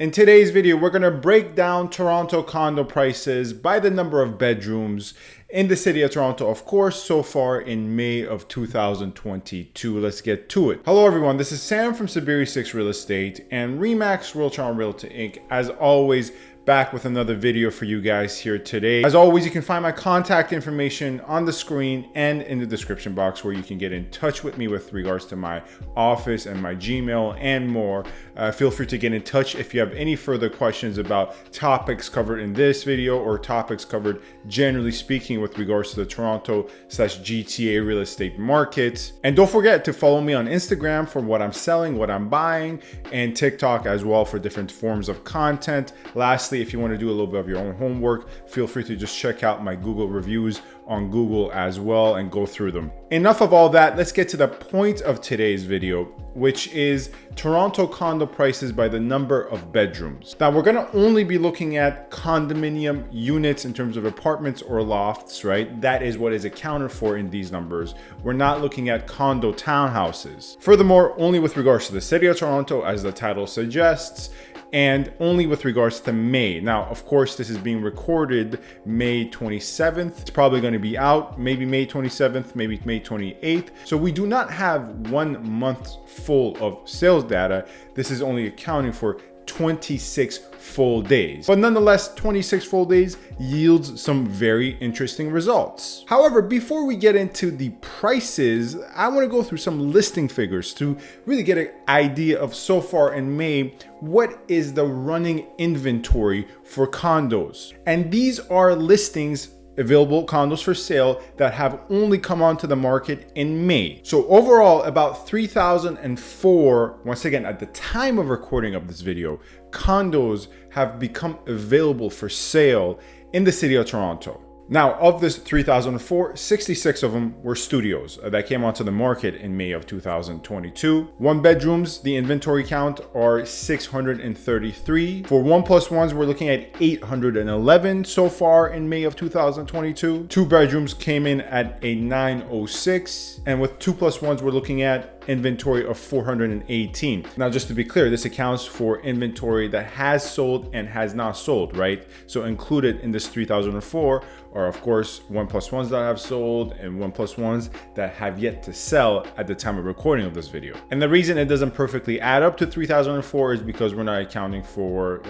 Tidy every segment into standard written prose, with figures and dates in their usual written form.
In today's video, we're going to break down Toronto condo prices by the number of bedrooms in the city of Toronto, of course, so far in May of 2022. Let's get to it. Hello everyone, this is Sam from SaberiSixRealEstate and Remax Realtron Realty Inc. As always, back with another video for you guys here today. As always, you can find my contact information on the screen and in the description box where you can get in touch with me with regards to my office and my Gmail and more. Feel free to get in touch if you have any further questions about topics covered in this video or topics covered generally speaking with regards to the Toronto/GTA real estate market. And don't forget to follow me on Instagram for what I'm selling, what I'm buying, and TikTok as well for different forms of content. Lastly, if you want to do a little bit of your own homework, feel free to just check out my Google reviews on Google as well and go through them. Enough of all that, let's get to the point of today's video, which is Toronto condo prices by the number of bedrooms. Now, we're gonna only be looking at condominium units in terms of apartments or lofts, right? That is what is accounted for in these numbers. We're not looking at condo townhouses. Furthermore, only with regards to the city of Toronto, as the title suggests, and only with regards to May. Now, of course, this is being recorded May 27th. It's probably going to be out maybe May 27th, maybe May 28th. So we do not have 1 month full of sales data. This is only accounting for 26 full days. But nonetheless, 26 full days yields some very interesting results. However, before we get into the prices, I want to go through some listing figures to really get an idea of so far in May, what is the running inventory for condos. And these are listings, available condos for sale that have only come onto the market in May. So overall, about 3,004, once again, at the time of recording of this video, condos have become available for sale in the city of Toronto. Now, of this 3,004, 66 of them were studios that came onto the market in May of 2022. One bedrooms, the inventory count are 633. For 1+1s, we're looking at 811 so far in May of 2022. Two bedrooms came in at a 906. And with 2+1s, we're looking at inventory of 418. Now, just to be clear, this accounts for inventory that has sold and has not sold, right? So included in this 3,004 are, of course, 1+1s that have sold and 1+1s that have yet to sell at the time of recording of this video. And the reason it doesn't perfectly add up to 3,004 is because we're not accounting for,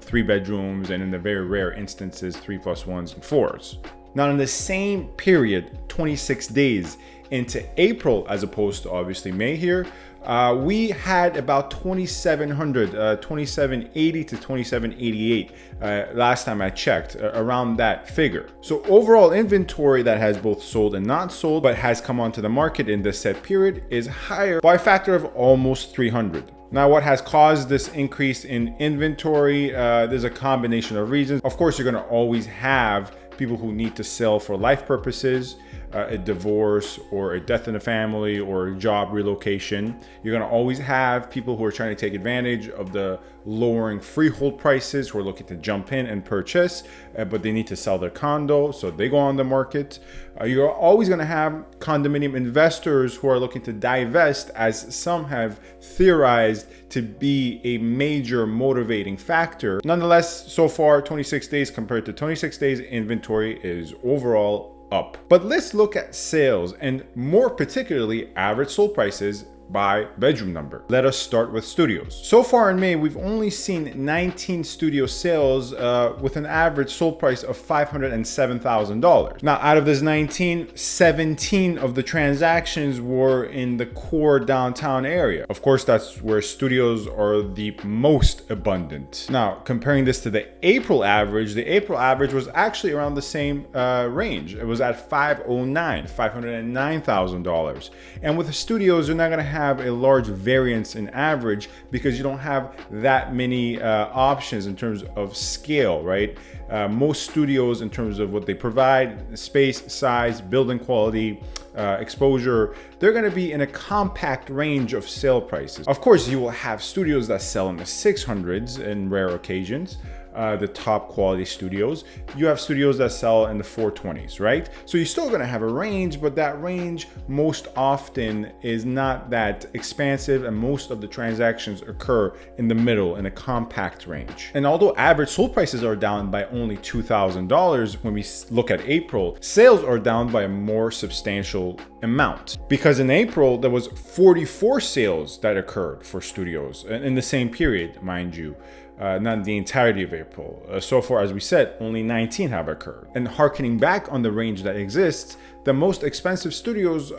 3 bedrooms and in the very rare instances, 3+1s and 4s. Now, in the same period, 26 days into April, as opposed to obviously May here, we had about 2,700, 2,780 to 2,788 last time I checked, around that figure. So overall inventory that has both sold and not sold, but has come onto the market in this set period is higher by a factor of almost 300. Now, what has caused this increase in inventory? There's a combination of reasons. Of course, you're going to always have people who need to sell for life purposes, a divorce or a death in the family or a job relocation. You're going to always have people who are trying to take advantage of the lowering freehold prices, who are looking to jump in and purchase, but they need to sell their condo, so they go on the market. You're always going to have condominium investors who are looking to divest, as some have theorized to be a major motivating factor. Nonetheless, so far, 26 days compared to 26 days, inventory is overall up. But let's look at sales, and more particularly average sold prices by bedroom number. Let us start with studios. So far in May, we've only seen 19 studio sales with an average sold price of $507,000. Now, out of this 19, 17 of the transactions were in the core downtown area. Of course, that's where studios are the most abundant. Now, comparing this to the April average was actually around the same range. It was at $509,000. And with the studios, you're not gonna have a large variance in average because you don't have that many options in terms of scale, right? Most studios, in terms of what they provide, space, size, building quality, exposure, they're going to be in a compact range of sale prices. Of course, you will have studios that sell in the 600s in rare occasions, the top quality studios. You have studios that sell in the 420s, right? So you're still gonna have a range, but that range most often is not that expansive, and most of the transactions occur in the middle, in a compact range. And although average sold prices are down by only $2,000 when we look at April, sales are down by a more substantial amount. Because in April, there was 44 sales that occurred for studios in the same period, mind you. Not the entirety of April. So far, as we said, only 19 have occurred. And harkening back on the range that exists, the most expensive studios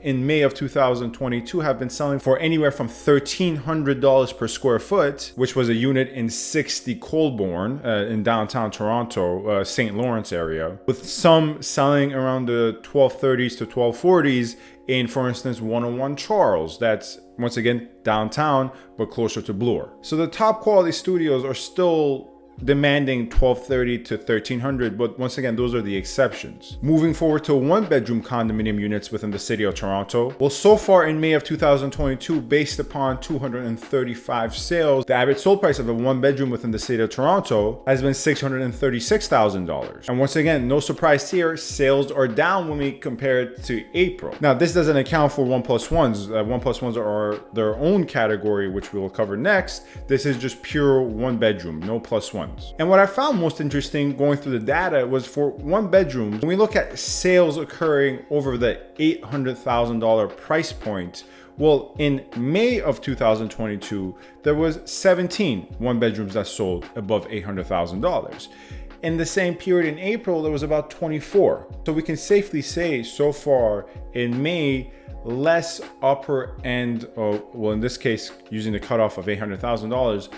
in May of 2022 have been selling for anywhere from $1,300 per square foot, which was a unit in 60 Colborne in downtown Toronto, St. Lawrence area, with some selling around the 1230s to 1240s in, for instance, 101 Charles. That's, once again, downtown, but closer to Bloor. So the top quality studios are still demanding $1,230 to $1,300, but once again, those are the exceptions. Moving forward to one-bedroom condominium units within the city of Toronto. Well, so far in May of 2022, based upon 235 sales, the average sold price of a one-bedroom within the city of Toronto has been $636,000. And once again, no surprise here, sales are down when we compare it to April. Now, this doesn't account for 1+1s. 1+1s are their own category, which we will cover next. This is just pure one-bedroom, no +1. And what I found most interesting going through the data was for one bedroom, when we look at sales occurring over the $800,000 price point, well, in May of 2022, there was 17 one bedrooms that sold above $800,000. In the same period in April, there was about 24. So we can safely say so far in May, less upper end, well, in this case, using the cutoff of $800,000,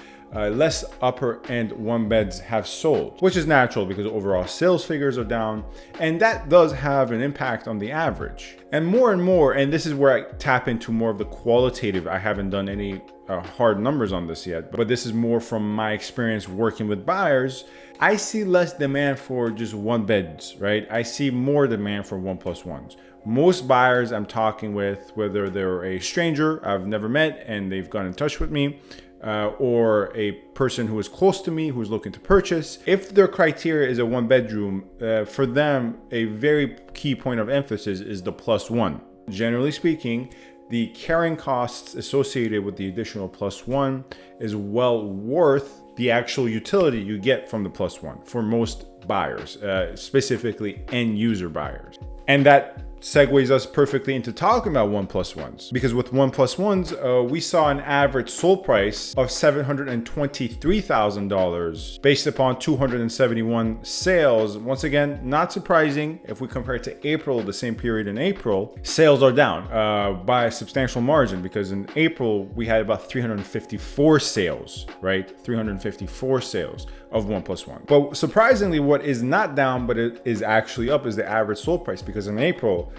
less upper end one beds have sold, which is natural because overall sales figures are down, and that does have an impact on the average. And more, and this is where I tap into more of the qualitative. I haven't done any hard numbers on this yet, but this is more from my experience working with buyers. I see less demand for just one beds, right? I see more demand for 1+1s. Most buyers I'm talking with, whether they're a stranger I've never met and they've got in touch with me, or a person who is close to me who's looking to purchase, if their criteria is a one bedroom, for them, a very key point of emphasis is the +1. Generally speaking, the carrying costs associated with the additional +1 is well worth the actual utility you get from the +1 for most buyers, specifically end user buyers. And that segues us perfectly into talking about 1+1s, because with 1+1s, we saw an average sold price of $723,000 based upon 271 sales. Once again, not surprising if we compare it to April, the same period in April, sales are down by a substantial margin, because in April we had about 354 sales, right? 354 sales of 1+1. But surprisingly, what is not down, but it is actually up, is the average sold price, because in April,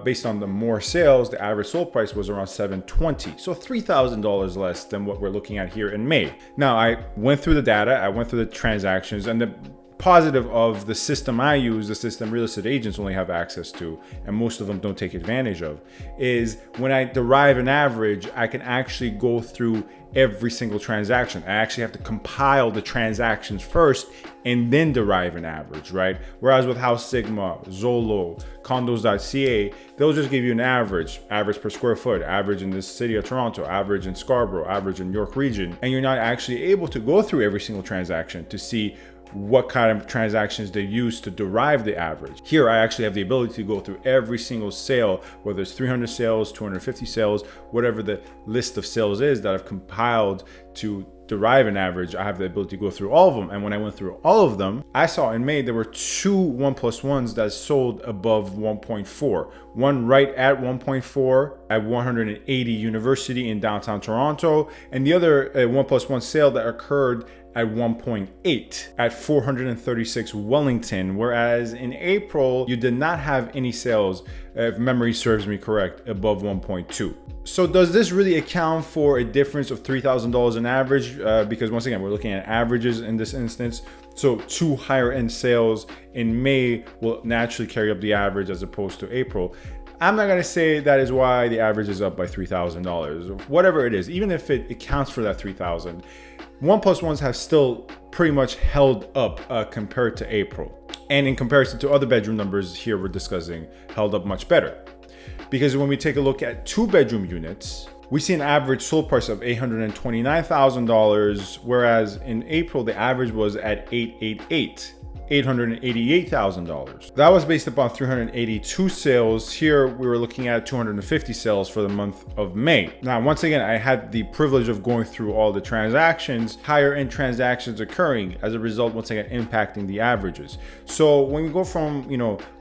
based on the more sales, the average sold price was around $720, so $3,000 less than what we're looking at here in May. Now, I went through the data, I went through the transactions, and the positive of the system I use, the system real estate agents only have access to, and most of them don't take advantage of, is when I derive an average, I can actually go through every single transaction. I actually have to compile the transactions first and then derive an average, right? Whereas with House Sigma, Zolo, condos.ca, they'll just give you an average per square foot, average in the city of Toronto, average in Scarborough, average in York region, and you're not actually able to go through every single transaction to see what kind of transactions they use to derive the average. Here, I actually have the ability to go through every single sale, whether it's 300 sales, 250 sales, whatever the list of sales is that I've compiled to derive an average. I have the ability to go through all of them. And when I went through all of them, I saw in May there were 2 1+1s that sold above 1.4. One right at 1.4 at 180 University in downtown Toronto, and the other 1+1 sale that occurred at 1.8 at 436 Wellington, whereas in April you did not have any sales, if memory serves me correct, above 1.2. So does this really account for a difference of $3,000 in average? Because once again, we're looking at averages in this instance. So 2 higher end sales in May will naturally carry up the average as opposed to April. I'm not going to say that is why the average is up by $3,000, whatever it is, even if it accounts for that $3,000. 1+1s have still pretty much held up compared to April. And in comparison to other bedroom numbers here we're discussing, held up much better. Because when we take a look at 2-bedroom units, we see an average sold price of $829,000, whereas in April, the average was at $888,000. That was based upon 382 sales. Here, we were looking at 250 sales for the month of May. Now, once again, I had the privilege of going through all the transactions, higher end transactions occurring as a result, once again, impacting the averages. So when we go from,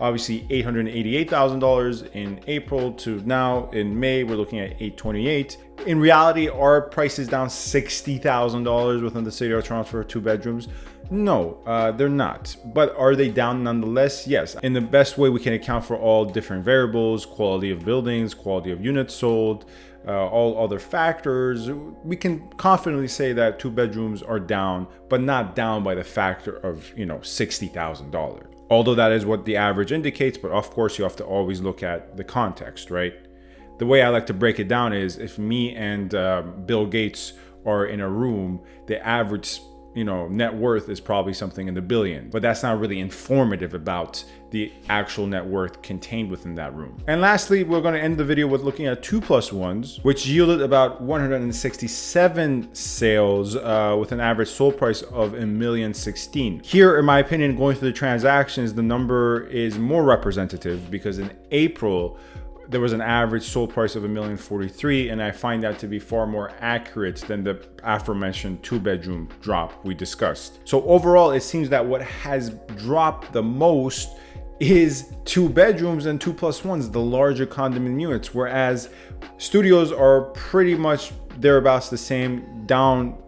obviously $888,000 in April to now in May, we're looking at $828,000. In reality, are prices down $60,000 within the city of Toronto for 2 bedrooms? No, they're not. But are they down nonetheless? Yes. In the best way we can account for all different variables, quality of buildings, quality of units sold, all other factors, we can confidently say that 2 bedrooms are down, but not down by the factor of, $60,000. Although that is what the average indicates, but of course you have to always look at the context, right? The way I like to break it down is if me and Bill Gates are in a room, the average net worth is probably something in the billion, but that's not really informative about the actual net worth contained within that room. And lastly, we're going to end the video with looking at 2+1s, which yielded about 167 sales with an average sold price of $1,016,000. Here, in my opinion, going through the transactions, the number is more representative because in April, there was an average sold price of $1,043,000, and I find that to be far more accurate than the aforementioned 2-bedroom drop we discussed. So overall, it seems that what has dropped the most is 2 bedrooms and 2+1s, the larger condominium units, whereas studios are pretty much thereabouts the same, down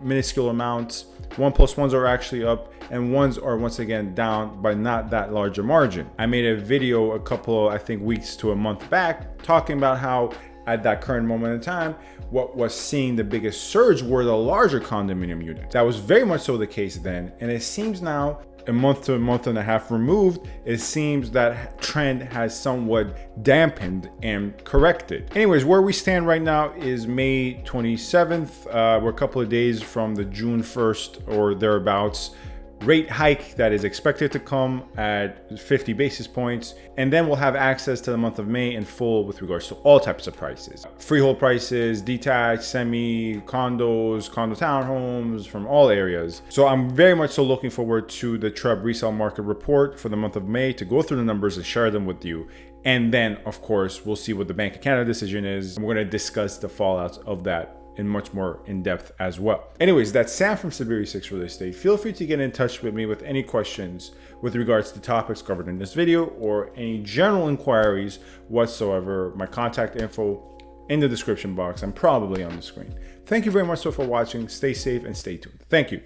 minuscule amounts. 1+1s are actually up, and 1s are once again down by not that large a margin. I made a video a couple, I think, weeks to a month back talking about how at that current moment in time, what was seeing the biggest surge were the larger condominium units. That was very much so the case then, and it seems now, a month to a month and a half removed, it seems that trend has somewhat dampened and corrected. Anyways, where we stand right now is May 27th. We're a couple of days from the June 1st or thereabouts rate hike that is expected to come at 50 basis points. And then we'll have access to the month of May in full with regards to all types of prices. Freehold prices, detached, semi, condos, condo townhomes from all areas. So I'm very much so looking forward to the TREB resale market report for the month of May to go through the numbers and share them with you. And then, of course, we'll see what the Bank of Canada decision is. And we're going to discuss the fallouts of that in much more in depth as well. Anyways, that's Sam from SaberiSixRealEstate. Feel free to get in touch with me with any questions with regards to topics covered in this video or any general inquiries whatsoever. My contact info in the description box and probably on the screen. Thank you very much so for watching. Stay safe and stay tuned. Thank you.